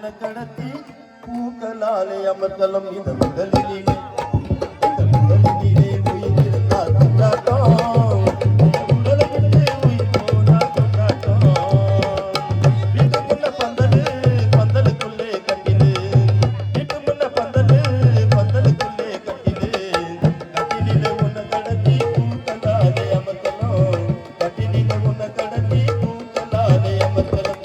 கடத்தி பூக்களாலே அமர்தலம் இந்த முதலிலே உயிரிருந்தால் கொண்டாட்டம் உடலுக்கு உயிர் போனா கொண்டாட்டம் வீட்டுக்குள்ள பந்தலு பந்தலுக்குள்ளே கட்டிலு வீட்டுக்குள்ள பந்தலு பந்தலுக்குள்ளே கட்டிலு கட்டிலே உன்னை கடத்தி பூக்களாலே அமர்தலம் கட்டிலே உன்னை கடத்தி பூக்களாலே அமர்தலம்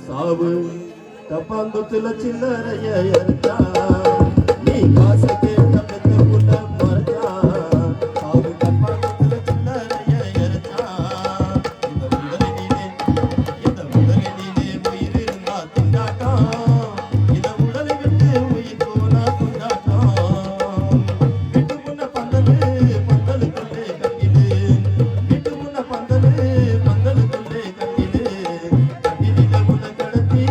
சாவு தப்பாங்குத்துல சில்லறைய எரிச்சா நீ காசை கேட்ட பெத்த புள்ள மறைச்சா சாவு தப்பாங்குத்துல சில்லறைய எரிச்சா இந்த உடலிலே உயிர் இருந்தா திண்டாட்டம் இந்த உடலை விட்டு உயிர் போனா கொண்டாட்டம் வீட்டு முன்ன பந்தலு பந்தலுக்குள்ளே கட்டிடு வீட்டு முன்ன பந்தலு பந்தலுக்குள்ளே கட்டிடு கட்டிடில உன்னை கடத்தி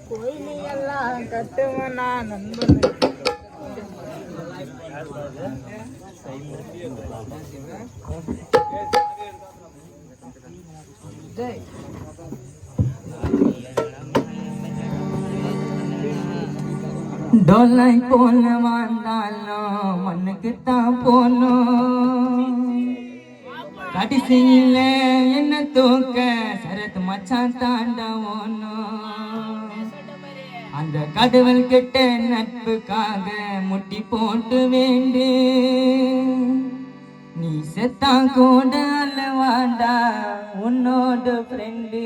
கோயிலெல்லாம் கட்டுவனா நண்பன் டொல்லை போல வாழ்ந்தாலும் மண்ணுக்குத்தான் போனோம். கடைசியில என்ன தூக்க சரத் மச்சான் தாண்டவோனும். அந்த கடவுள் கிட்ட நட்புக்காக முட்டி போட்டு வேண்டு நீ செத்தா கூட அல்லவாண்டா உன்னோட ஃப்ரெண்டு.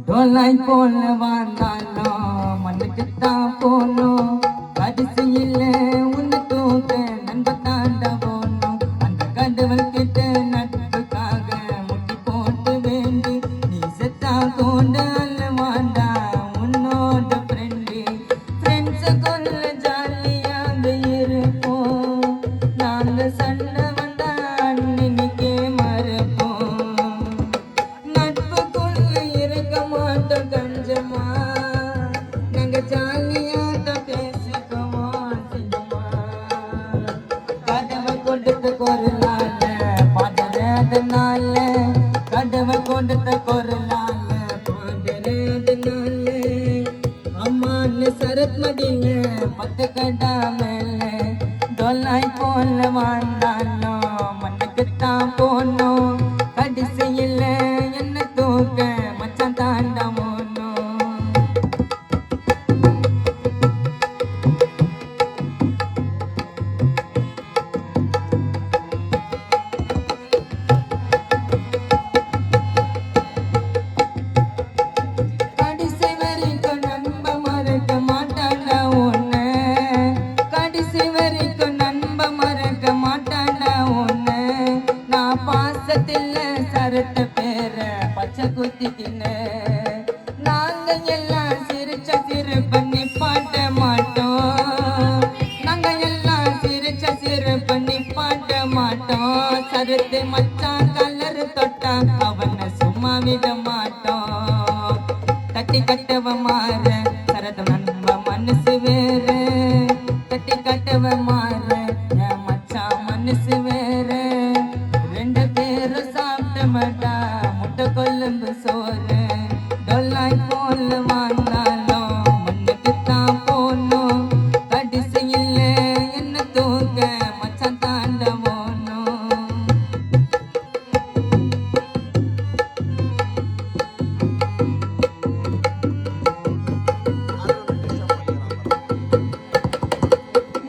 டொலாய் போல வாழ்ந்தாலும் மண்ணுக்குத்தான் போனோம். கடைசியில உன்னை தூக்க நண்ப தாண்ட போனோம். அந்த கடவுள் கிட்ட நட்புக்காக முட்டி போட்டு வேண்டி நீ செத்தா கொண்ட அல்லவாண்டா உன்னோட ஃப்ரெண்டு. ஃப்ரெண்ட்ஸ கொள்ள ஜாலியாக இருப்போம். நாங்க சண்டை வந்தா அன்னைக்கே மறப்போம். நட்புக்குள்ள இருக்க மாட்டோம் கஞ்சமா. நாங்க ஜாலியாக பேசிக்குவோம் சிங்கமா. கடவுள் கொடுத்த குரலால பாடுறதுனால, கடவுள் கொடுத்த குரலால பாடுறதுனால, அம்மான்னு சரத் மடியில பத்து கடா மேல டொல்லாய் போல வாழ்ந்தாலும் மண்ணுக்குத்தான் போனோம். கடைசியில என்ன தூக்க மச்சான் தாண்டா போனோம். கடைசி வரைக்கும் நம்ப மறக்க மாட்டாண்டா உன்னை. கடைசி வரைக்கும் நம்ப மறக்க மாட்டாண்டா உன்னை. நான் பாசத்தில் சரத்த பேர பச்சை குத்திக்கினேன். நாங்க எல்லாம் சிரிச்ச சிரிப்பு நிப்பாட்ட மாட்டோம். நாங்க எல்லாம் சிரிச்ச சிரிப்பு நிப்பாட்ட மாட்டோம். சரத்து மச்சான் கலர் தொட்டா அவனை சும்மா விட மாட்டோம். தட்டி கட்டவ மாற சரத நண்ப மனசு வேற. தட்டி கட்டவ மாற என் மச்சான் மனசு வேற. ரெண்டு பேரும் சாப்பிட்ட மாட்டா முட்டை கொழும்பு சோறு. டொல்லாய் போல வாழ்ந்தாலும் மண்ணுக்குத்தான் போனோம். கடைசியில் என்ன தூக்க மச்சான் தாண்ட போனோம்.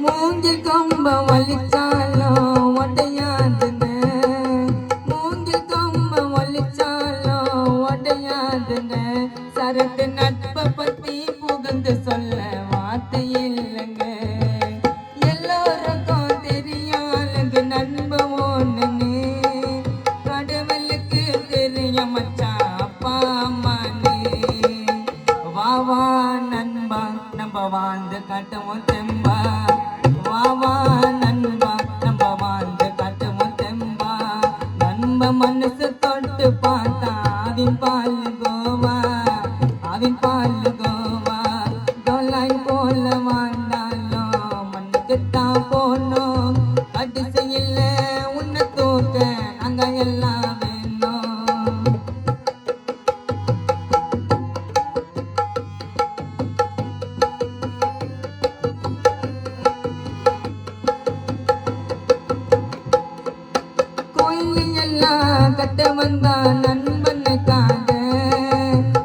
மூங்கில் கம்ப வலிச்சாலும் ஒடையாதுங்க. மூங்கில் கம்ப வலிச்சாலும் ஒடையாதுங்க. சரத்து நட்பை பத்தி புகழ்ந்து சொல்ல வார்த்தை இல்லைங்க. எல்லோருக்கும் தெரியாதுங்க நண்ப ஒண்ணுன்னு. கடவுளுக்கு தெரிய மச்சான் அப்பா அம்மான்னு. வா வா நண்பா நம்ம வாழ்ந்து காட்டுவோம் தெம்பா. வா வா நண்பா நம்ம வாழ்ந்து காட்டுவோம் தெம்பா. நண்ப மனசு தொட்டு பார்த்தா ஆவின் பால் கோவா, ஆவின் பால் கோவா. டொல்லாய் போல வாழ்ந்தாலும் மண்ணுக்குத்தான் போனோம். கடைசியில் உன்னை தூக்க நாங்க எல்லாம் வேணும். கோயிலையெல்லாம் கட்ட வந்தா நண்பனுக்காக.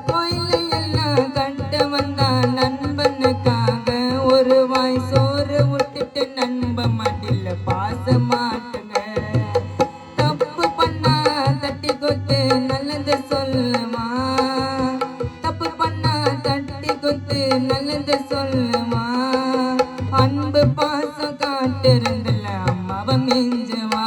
கோயிலையெல்லாம் கட்ட வந்தா நண்பனுக்காக. ஒரு வாய் சோறு விட்டுட்டு நண்ப மடியில பாச மாட்டுங்க. தப்பு பண்ணா தட்டி கொத்து நல்லது சொல்லுமா. தப்பு பண்ணா தட்டி கொத்து நல்லது சொல்லுமா. அன்பு பாசம் காட்டிருந்தல அம்மாவை மிஞ்சுவா.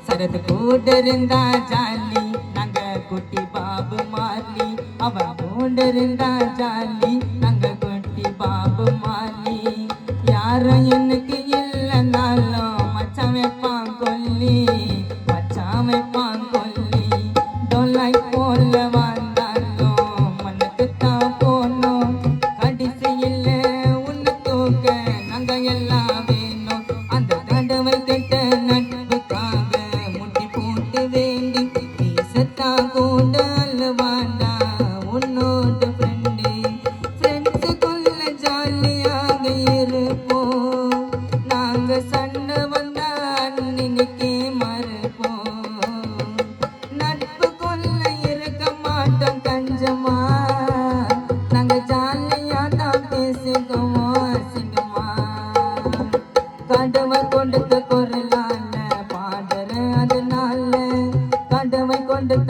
சரது கூட இருந்தா ஜாலி நாங்க குட்டி பாபு மாலி. அவ கூட இருந்தா ஜாலி நாங்க குட்டி பாபு மாலி. யாரும் எனக்கு இல்லைனாலும்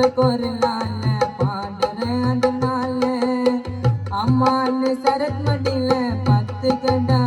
இந்த குரலால பாடுறேன் அதனால அம்மான்னு சரத் மடியில 10 கடா